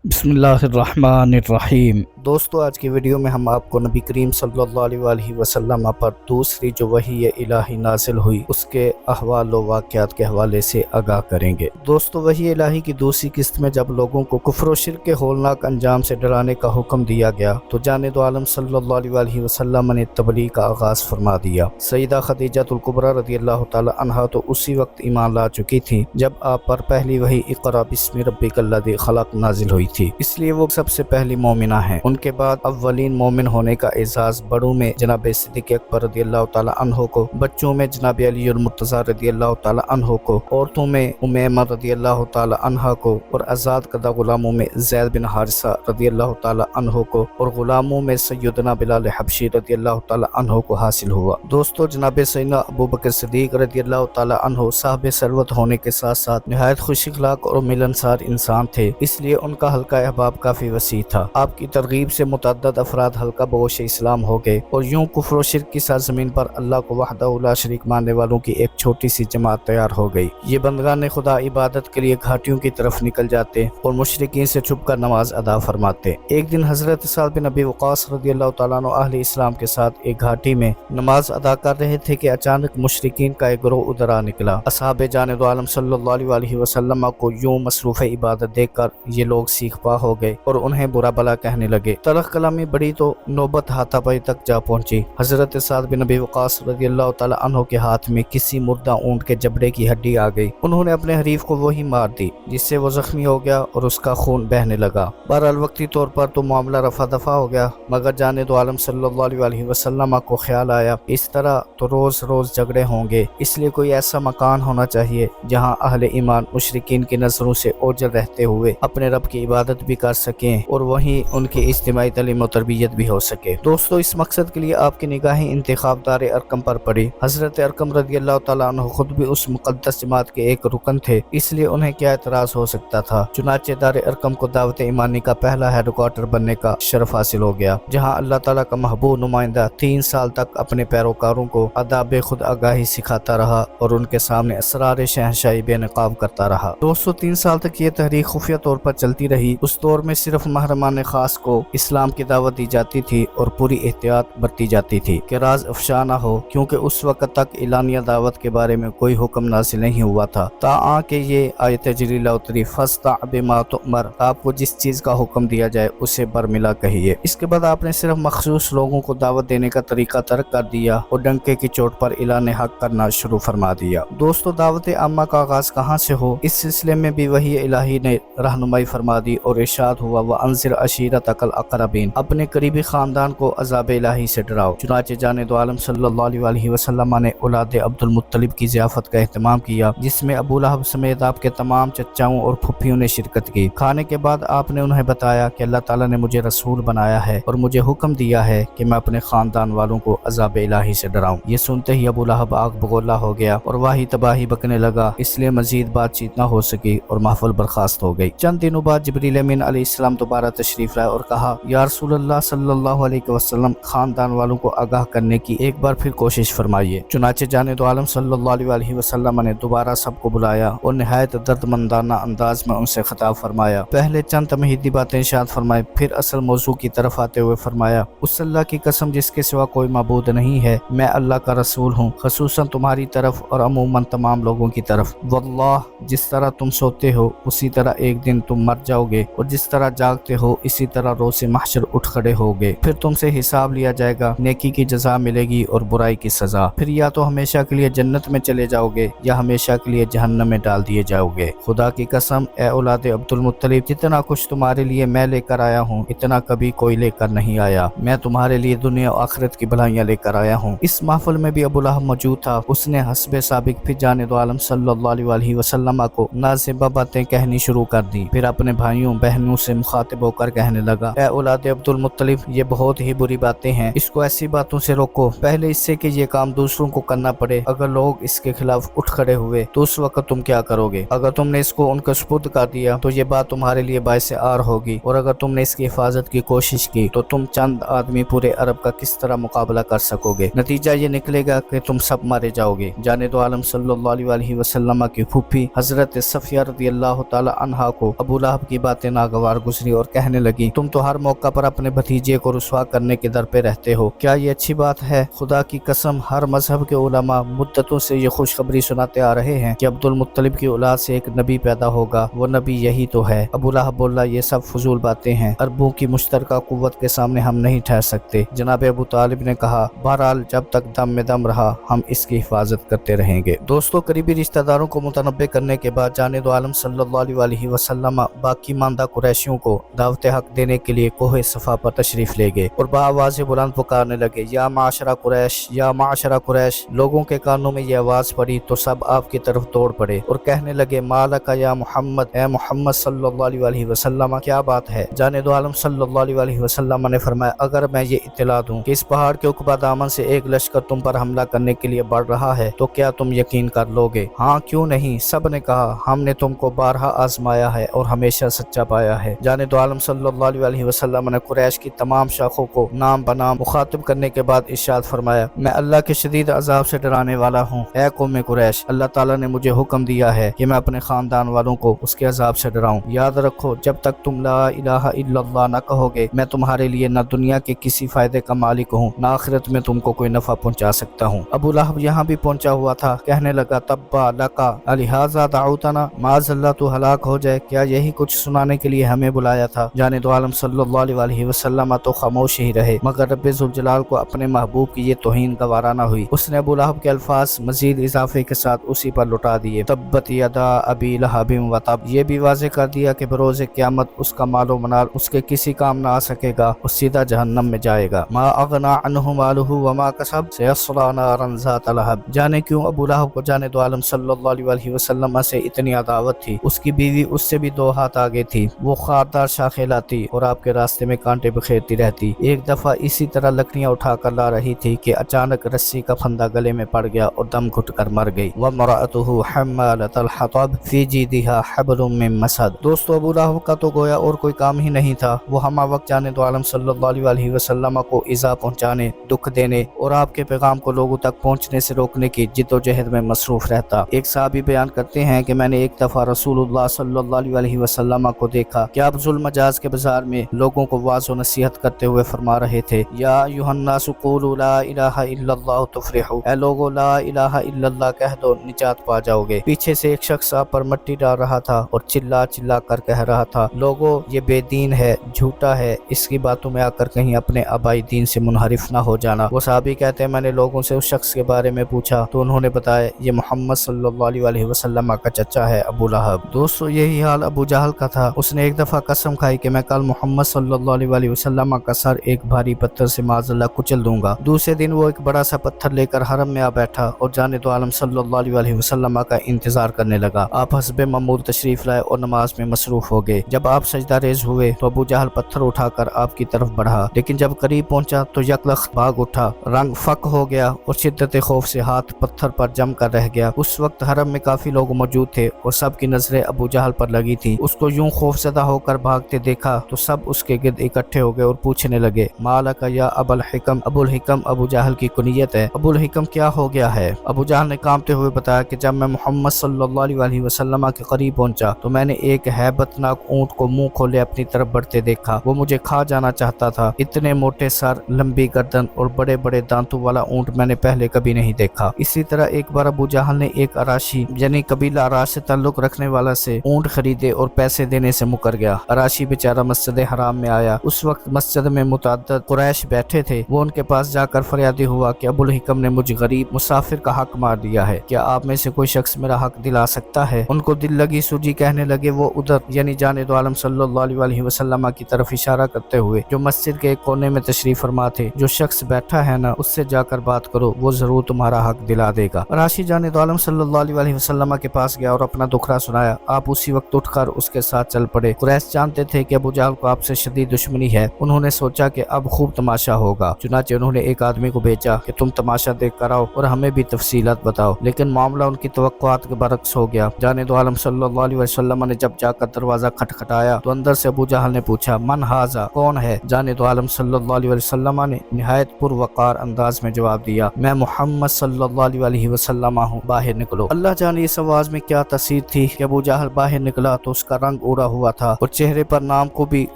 بسم اللہ الرحمن الرحیم۔ دوستو، آج کی ویڈیو میں ہم آپ کو نبی کریم صلی اللہ علیہ وسلم پر دوسری جو وحی الہی نازل ہوئی اس کے احوال و واقعات کے حوالے سے آگاہ کریں گے۔ دوستو، وحی الہی کی دوسری قسط میں جب لوگوں کو کفر و شرک کے ہولناک انجام سے ڈرانے کا حکم دیا گیا تو جان دو عالم صلی اللہ علیہ وسلم نے تبلیغ کا آغاز فرما دیا۔ سیدہ خدیجہ الکبریٰ رضی اللہ تعالی عنہا تو اسی وقت ایمان لا چکی تھی جب آپ پر پہلی وحی اقرا بسم ربک الذی خلق نازل ہوئی تھی، اس لیے وہ سب سے پہلی مومنہ ہیں۔ ان کے بعد اولین مومن ہونے کا اعزاز بڑوں میں جناب صدیق اکبر رضی اللہ تعالی عنہ کو، بچوں میں جناب علی المرتضیٰ رضی اللہ تعالی عنہ کو، عورتوں میں ام ایمن رضی اللہ تعالی عنہ کو، اور آزاد کردہ غلاموں میں زید بن حارثہ رضی اللہ تعالی عنہ کو، اور غلاموں میں سیدنا بلال حبشی رضی اللہ تعالی عنہ کو حاصل ہوا۔ دوستو، جناب سیدنا ابوبکر صدیق رضی اللہ تعالی عنہ صاحب ثروت ہونے کے ساتھ ساتھ نہایت خوش اخلاق اور ملنسار انسان تھے، اس لیے ان کا حلقہ احباب کافی وسیع تھا۔ آپ کی ترغیب سے متعدد افراد حلقہ بگوش اسلام ہو گئے اور یوں کفر و شرک کی سرزمین پر اللہ کو وحدہ لا شریک ماننے والوں کی ایک چھوٹی سی جماعت تیار ہو گئی۔ یہ بندگان خدا عبادت کے لیے گھاٹیوں کی طرف نکل جاتے اور مشرکین سے چھپ کر نماز ادا فرماتے۔ ایک دن حضرت سعد بن ابی وقاص رضی اللہ تعالیٰ عنہ اہل اسلام کے ساتھ ایک گھاٹی میں نماز ادا کر رہے تھے کہ اچانک مشرکین کا ایک گروہ ادھر آ نکلا۔ اصحاب جان دو عالم صلی اللہ علیہ وسلم کو یوں مصروف عبادت دیکھ کر یہ لوگ سیخ پا ہو گئے اور انہیں برا بلا کہنے لگے۔ تلخ کلامی بڑی تو نوبت ہاتھا پائی تک جا پہنچی۔ حضرت سعد بن ابی وقاص رضی اللہ تعالی عنہ کے ہاتھ میں کسی مردہ اونٹ کے جبڑے کی ہڈی آ گئی۔ انہوں نے اپنے حریف کو وہی مار دی جس سے وہ زخمی ہو گیا اور اس کا خون بہنے لگا۔ بہرحال وقتی طور پر تو معاملہ رفع دفع ہو گیا، مگر جانے دو عالم صلی اللہ علیہ وسلم کو خیال آیا اس طرح تو روز روز جھگڑے ہوں گے، اس لیے کوئی ایسا مکان ہونا چاہیے جہاں اہل ایمان مشرکین کی نظروں سے اوجھل رہتے ہوئے اپنے رب کی عبادت بھی کر سکیں اور وہیں ان کی اجتماعی تعلیم و تربیت بھی ہو سکے۔ دوستو، اس مقصد کے لیے آپ کی نگاہیں انتخاب دار ارقم پر پڑی۔ حضرت ارقم رضی اللہ تعالیٰ عنہ خود بھی اس مقدس جماعت کے ایک رکن تھے، اس لیے انہیں کیا اعتراض ہو سکتا تھا۔ چنانچہ دار ارقم کو دعوت ایمانی کا پہلا ہیڈ کوارٹر بننے کا شرف حاصل ہو گیا، جہاں اللہ تعالیٰ کا محبوب نمائندہ 3 سال تک اپنے پیروکاروں کو آداب خود آگاہی سکھاتا رہا اور ان کے سامنے اسرار شہنشاہی بے نقاب کرتا رہا۔ دوستو، 3 سال تک یہ تحریک خفیہ طور پر چلتی رہی۔ اس دور میں صرف محرمان خاص کو اسلام کی دعوت دی جاتی تھی اور پوری احتیاط برتی جاتی تھی کہ راز افشا نہ ہو، کیونکہ اس وقت تک اعلانیہ دعوت کے بارے میں کوئی حکم نازل نہیں ہوا تھا تاآں کہ یہ آیت جلیلہ اتری فاصدع بما تؤمر، آپ کو جس چیز کا حکم دیا جائے اسے برملا کہیے۔ اس کے بعد آپ نے صرف مخصوص لوگوں کو دعوت دینے کا طریقہ ترک کر دیا اور ڈنکے کی چوٹ پر اعلان حق کرنا شروع فرما دیا۔ دوستو، دعوت عامہ کا آغاز کہاں سے ہو، اس سلسلے میں بھی وحی الہی نے رہنمائی فرما دی اور ارشاد ہوا وَأَنذِرْ عَشِيرَتَكَ الْأَقْرَبِينَ، اپنے قریبی خاندان کو عذاب الہی سے ڈراؤ۔ چنانچہ جان دو عالم صلی اللہ علیہ وسلم نے اولاد عبد المطلب کی ضیافت کا اہتمام کیا، جس میں ابو لہب سمیت آپ کے تمام چچاؤں اور پھپھیوں نے شرکت کی۔ کھانے کے بعد آپ نے انہیں بتایا کہ اللہ تعالیٰ نے مجھے رسول بنایا ہے اور مجھے حکم دیا ہے کہ میں اپنے خاندان والوں کو عذاب الہی سے ڈراؤں۔ یہ سنتے ہی ابو لہب آگ بگولا ہو گیا اور واہی تباہی بکنے لگا، اس لیے مزید بات چیت نہ ہو سکی اور محفل برخاست ہو گئی۔ چند دنوں بعد جبریل امین علیہ السلام دوبارہ تشریف لائے اور کہا یا رسول اللہ صلی اللہ علیہ وسلم، خاندان والوں کو آگاہ کرنے کی ایک بار پھر کوشش فرمائیے۔ چنانچہ جان دو عالم صلی اللہ علیہ وسلم نے دوبارہ سب کو بلایا اور نہایت دردمندانہ انداز میں ان سے خطاب فرمایا۔ پہلے چند تمہیدی باتیں ارشاد فرمائے، پھر اصل موضوع کی طرف آتے ہوئے فرمایا اس اللہ کی قسم جس کے سوا کوئی معبود نہیں ہے، میں اللہ کا رسول ہوں، خصوصاً تمہاری طرف اور عموماً تمام لوگوں کی طرف۔ واللہ، جس طرح تم سوتے ہو اسی طرح ایک دن تم مر جاؤ گے، اور جس طرح جاگتے ہو اسی طرح روز محشر اٹھ کھڑے ہوگے، پھر تم سے حساب لیا جائے گا، نیکی کی جزا ملے گی اور برائی کی سزا، پھر یا تو ہمیشہ کے لیے جنت میں چلے جاؤ گے یا ہمیشہ کے لیے جہنم میں ڈال دیے جاؤ گے۔ خدا کی قسم اے اولاد عبد المطلب، جتنا کچھ تمہارے لیے میں لے کر آیا ہوں اتنا کبھی کوئی لے کر نہیں آیا، میں تمہارے لیے دنیا و آخرت کی بھلائیاں لے کر آیا ہوں۔ اس محفل میں بھی ابو لہب موجود تھا، اس نے حسب سابق پھر جان دو عالم صلی اللہ علیہ وسلم کو نازیبہ باتیں کہنی شروع کر دی، پھر اپنے بھائیوں بہنوں سے مخاطب ہو کر کہنے لگا ए औलाद अब्दुल मुत्तलिब, ये बहुत ही बुरी बातें हैं, इसको ऐसी बातों से रोको पहले इससे कि ये काम दूसरों को करना पड़े। अगर लोग इसके खिलाफ उठ खड़े हुए तो उस वक्त तुम क्या करोगे? अगर तुमने इसको उनके सुपुर्द कर दिया तो ये बात तुम्हारे लिए बायसे आर होगी, और अगर तुमने इसकी हिफाजत की कोशिश की तो तुम चंद आदमी पूरे अरब का किस तरह मुकाबला कर सकोगे? नतीजा ये निकलेगा कि तुम सब मारे जाओगे। जाने दो आलम सल्लल्लाहु अलैहि वसल्लम की फूफी हजरत सफिया रदियल्लाहु ताला अन्हा को अबू लहब की बातें नागवार गुजरी और कहने लगी, तुम तो हर मौका पर अपने भतीजे को रुसवा करने के दर पे रहते हो, क्या ये अच्छी बात है? खुदा की कसम हर मजहब के उलमा मुद्दतों से ये खुशखबरी सुनाते आ रहे हैं कि अब्दुल मुत्तलिब की औलाद से एक नबी पैदा होगा, वो नबी यही तो है। अबू लहब बोला, ये सब फजूल बातें हैं, अरबों की मुश्तरका कुव्वत के सामने हम नहीं ठहर सकते। जनाब अबू तालिब ने कहा, बहरहाल जब तक दम में दम रहा हम इसकी हिफाजत करते रहेंगे। दोस्तों, करीबी रिश्तेदारों को मुतनब्बे करने के बाद जाने दो आलम सल्लल्लाहु अलैहि वसल्लम बाकी मानदा कुरैशियों को दावत हक देने के लिए कोहे सफा पर तशरीफ ले गए और बाआवाज़ बुलंद पुकारने लगे, या माशरा कुरैश, या माशरा कुरैश। लोगों के कानों में ये आवाज़ पड़ी तो सब आपकी तरफ दौड़ पड़े और कहने लगे, मालका या मोहम्मद, ए मोहम्मद सल्लल्लाहु अलैहि वसल्लम, क्या बात है? जाने दो आलम सल्लल्लाहु अलैहि वसल्लम ने फरमाया, अगर मैं ये इत्तला दूं कि इस पहाड़ के उकबा दामन से एक लश्कर तुम पर हमला करने के लिए बढ़ रहा है तो क्या तुम यकीन कर लोगे? हाँ, क्यों नहीं? सब ने कहा, हमने तुमको बारहा आजमाया है और हमेशा सच्चा पाया है। जाने दो आलम सल्लल्लाहु अलैहि वसल्लम ने कुरैश की तमाम शाखों को नाम बनाम मुखातिब करने के बाद इरशाद फरमाया, मैं अल्लाह के शदीद अजाब से डराने वाला हूँ। ए कौम कुरैश, अल्लाह ताला ने मुझे हुक्म दिया है कि मैं अपने खानदान वालों को उसके अजाब से डराऊं। याद रखो, जब तक तुम ला इलाहा इल्लल्लाह न कहोगे मैं तुम्हारे लिए न दुनिया के किसी फायदे का मालिक हूँ न आखिरत में तुमको कोई नफा पहुँचा सकता हूँ। अबू लहब यहाँ भी पहुँचा हुआ था, कहने लगा, तब्बा लका अलिहाजा दाऊतना, माज़अल्लाह तू हलाक हो जाए, क्या यही कुछ सुनाने के लिए हमें बुलाया था? जाने दो आलम सल्लल्लाहु अलैहि वसल्लम तो खामोश ही रहे, मगर रब्बे ज़ुल जलाल को अपने महबूब की ये तौहीन गवारा न हुई। उसने अबू लहब के अल्फाज मजीद इजाफे के साथ उसी पर लुटा दिए, तब्बत यदा अबी लहबिन व तब। ये भी वाज़े कर दिया कि बरोज़ क़यामत उसका मालो मनाल उसके किसी काम न आ सकेगा, वो सीधा जहन्नम में जाएगा। मा अगना अन्हु मालुहु व मा कसब सयस्ला नारन ज़ात लहब। जाने क्यों अबू लहब को जाने दो आलम सल्लल्लाहु अलैहि वसल्लम से इतनी अदावत थी। उसकी बीवी उससे भी दो हाथ आगे थी, वो खारदार शाखें लाती और आपके रास्ते में कांटे बिखेरती रहती। एक दफा इसी तरह लकड़ियां उठाकर ला रही थी कि अचानक रस्सी का फंदा गले में पड़ गया और दम घुट कर मर गई। वमराअतुहु हम्मालतल हतब फी जीदिहा हब्लुम मिन मसद। दोस्तों, अबू लहब का तो गोया और कोई काम ही नहीं था, वो हमा वक्त जाने दो आलम सल्लल्लाहु अलैहि वसल्लम को इज़ा पहुंचाने, दुख देने और आपके पैगाम को लोगों तक पहुंचने से रोकने की जिद्दोजहद में मसरूफ रहता। एक साहबी बयान करते हैं कि मैंने एक दफा रसूलुल्लाह सल्लल्लाहु अलैहि वसल्लम को देखा कि आप जुल्म मजाज के बाजार में लोगों को वाज़ व नसीहत करते हुए फरमा रहे थे, या युहन्नासु क़ूलू ला इलाहा इल्लल्लाह तुफ्लिहू, ऐ लोगो ला इलाहा इल्लल्लाह कह दो निजात पा जाओगे। पीछे से एक शख्स आप पर मट्टी डाल रहा था और चिल्ला चिल्ला कर कह रहा था, लोगो ये बेदीन है, झूठा है, इसकी बातों में आकर कहीं अपने आबाई दीन से मुनहरिफ ना हो जाना। वो साहबी कहते हैं, मैंने लोगों से उस शख्स के बारे में पूछा तो उन्होंने बताया, ये मोहम्मद सल्लल्लाहु अलैहि वसल्लम का चचा है अबू लहब। दोस्तों, यही हाल अबू जहल का था। उसने एक दफा कसम खाई कि मैं कल मोहम्मद सल्लल्लाहु अलैहि वसल्लम का सर एक भारी पत्थर से माज़अल्लाह कुचल दूंगा। दूसरे दिन वो एक बड़ा सा पत्थर लेकर हरम में आ बैठा और जाने दो आलम सल्लल्लाहु अलैहि वसल्लम का इंतजार करने लगा। आप हस्बे मामूल तशरीफ लाए और नमाज में मसरूफ हो गए। जब आप सजदा रेज हुए तो अबू जहल पत्थर उठाकर आपकी तरफ बढ़ा, लेकिन जब करीब पहुंचा तो यकलख्त भाग उठा, रंग फक हो गया और शिद्दत खौफ से हाथ पत्थर पर जम कर रह गया। उस वक्त हरम में काफी लोग मौजूद थे और सबकी नजरें अबू जहल पर लगी थी। उसको यूं खौफजदा होकर भागते देखा तो सब उसके गिर्द इकट्ठे हो गए और पूछने लगे, मालका या अबुल हिकम। अबुल हिकम अबू जहल की कुनियत है। अबुल हिकम क्या हो गया है? अबू जहल ने कांपते हुए बताया कि जब मैं मोहम्मद सल्लल्लाहु अलैहि वसल्लम के करीब पहुंचा तो मैंने एक हैबतनाक ऊंट को मुंह खोले अपनी तरफ बढ़ते देखा। वो मुझे खा जाना चाहता था। इतने मोटे सर, लंबी गर्दन और बड़े बड़े दांतों वाला ऊंट मैंने पहले कभी नहीं देखा। इसी तरह एक बार अबू जहल ने एक अराशी यानी कबीला अराश से ताल्लुक रखने वाला से ऊंट खरीदे और पैसे देने से मुकर गया। अराशी बेचारा मस्जिद हराम में आया। उस वक्त मस्जिद में मुतअद्दिद कुरैश बैठे थे। वो उनके पास जाकर फरियादी हुआ कि अबुल हिकम ने मुझ गरीब मुसाफिर का हक मार दिया है, क्या आप में से कोई शख्स मेरा हक दिला सकता है? उनको दिल लगी सूझी, कहने लगे वो उधर यानी जाने दो आलम सल्लल्लाहु अलैहि वसल्लम की तरफ इशारा करते हुए जो मस्जिद के एक कोने में तशरीफ फरमा थे, जो शख्स बैठा है ना उससे जाकर बात करो, वो जरूर तुम्हारा हक दिला देगा। राशि जाने दो आलम सल्लल्लाहु अलैहि वसल्लम के पास गया और अपना दुखड़ा सुनाया। आप उसी वक्त उठकर उसके साथ चल पड़े। कुरैश जानते थे कि अबू जहल को आप से शदीद दुश्मनी है। उन्होंने सोचा कि अब खूब तमाशा होगा। चुनाचे उन्होंने एक आदमी को भेजा कि तुम तमाशा देख कर आओ और हमें भी तफसीलात बताओ, लेकिन मामला उनकी तवक्कुआत के बरक्स हो गया। जाने दो आलम सल्लल्लाहु अलैहि वसल्लम ने जब जाकर दरवाजा खटखटाया तो अंदर से अबू जहल ने पूछा, मन हाजा, कौन है? जाने दो आलम सल्लल्लाहु अलैहि वसल्लम ने निहायत पुरवकार अंदाज में जवाब दिया, मैं मोहम्मद सल्लल्लाहु अलैहि वसल्लम हूँ, बाहर निकलो। अल्लाह जाने इस आवाज में क्या तासीर थी कि अबू जहल बाहर निकला तो उसका रंग उड़ा हुआ था और चेहरे पर नाम को भी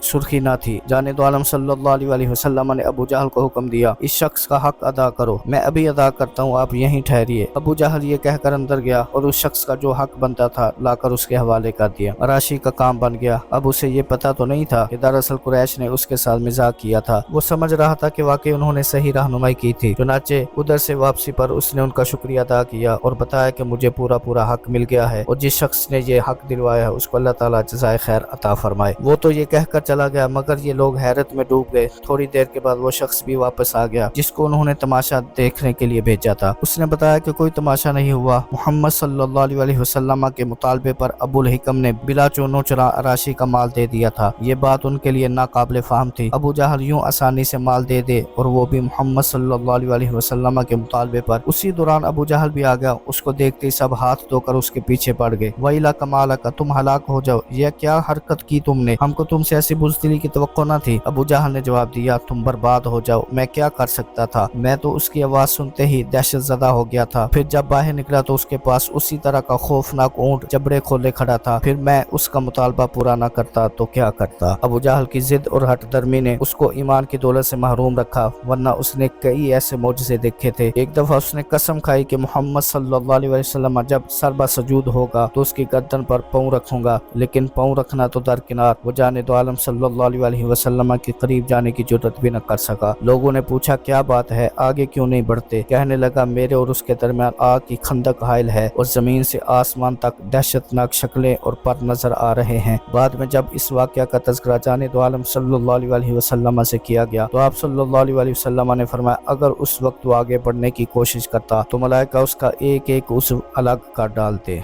सुर्खी न थी। जाने दो आलम सल्लल्लाहु अलैहि वसल्लम ने अबू जहल को हुक्म दिया, इस शख्स का हक अदा करो। मैं अभी अदा करता हूँ, आप यहीं ठहरिए। अबू जहल ये कहकर अंदर गया और उस शख्स का जो हक बनता था लाकर उसके हवाले कर दिया। राशि का काम बन गया। अब उसे ये पता तो नहीं था कि दरअसल कुरैश ने उसके साथ मजाक किया था। वो समझ रहा था कि वाकई उन्होंने सही रहनुमाई की थी। चुनाचे उधर से वापसी पर उसने उनका शुक्रिया अदा किया और बताया कि मुझे पूरा पूरा हक मिल गया है और जिस शख्स ने ये हक दिलवाया है उसको अल्लाह ताला जज़ाए खैर अता फरमाए। वो तो ये कहकर चला गया मगर ये लोग हैरत में डूब गए। थोड़ी देर के बाद वो शख्स भी वापस आ गया जिसको उन्होंने तमाशा देखने के लिए भेजा था। उसने बताया कि कोई तमाशा नहीं हुआ। मोहम्मद सल्लल्लाहु अलैहि वसल्लम के मुतालबे पर अबुल हिकम ने बिला चोनो चरा राशि का माल दे दिया था। ये बात उनके लिए नाकाबिले फाहम थी। अबू जहल यूं आसानी से माल दे दे और वो भी मोहम्मद सल्लल्लाहु अलैहि वसल्लम के मुतालबे पर। उसी दौरान अबू जहल भी आ गया। उसको देखते ही सब हाथ धोकर उसके पीछे पड़ गए। वैला कमाला का, तुम हलाक हो जाओ, यह क्या हरकत की तुमने? हमको तुमसे ऐसी बुज़दिली की तवक्को न थी। अबू जहल ने जवाब दिया, तुम बर्बाद हो जाओ, मैं क्या कर सकता था? मैं तो उसकी आवाज सुनते ही दहशत ज़दा हो गया था। फिर जब बाहर निकला तो उसके पास उसी तरह का खौफनाक ऊंट जबड़े खोले खड़ा था। फिर मैं उसका मुतालबा पूरा न करता तो क्या करता? अबू जहल की जिद और हट दर्मी ने उसको ईमान की दौलत से महरूम रखा, वरना उसने कई ऐसे मौजज़े देखे थे। एक दफा उसने कसम खाई कि मोहम्मद सल्लल्लाहु अलैहि वसल्लम जब सरबा सजूद होगा तो उसकी गर्दन पर पाँव रखूंगा, लेकिन पाँव रखना तो दरकिनार, वो जाने दो आलम सल्लल्लाहु अलैहि वसल्लम के करीब जाने की जुर्रत भी न कर सका। लोगों ने पूछा, क्या बात है, आगे क्यों नहीं बढ़ते? कहने लगा, मेरे और उसके दरमियान आग की खंदक हायल है और जमीन से आसमान तक दहशतनाक शक्लें और पर नजर आ रहे हैं। बाद में जब इस वाक़या का तज़किरा जाने दो आलम सल्लल्लाहु अलैहि वसल्लम से किया गया तो आप सल्लल्लाहु अलैहि वसल्लम ने फरमाया, अगर उस वक्त वो आगे बढ़ने की कोशिश करता तो मलाइका उसका एक एक उस अलग कर डालते।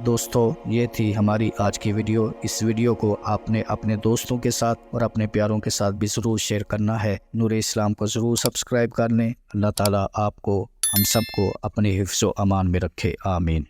दोस्तों, ये थी हमारी आज की वीडियो। इस वीडियो को आपने अपने दोस्तों के साथ और अपने प्यारों के साथ भी ज़रूर शेयर करना है। नूर इस्लाम को ज़रूर सब्सक्राइब कर लें। अल्लाह ताला आपको हम सबको अपने हिफ्ज़ व अमान में रखे। आमीन।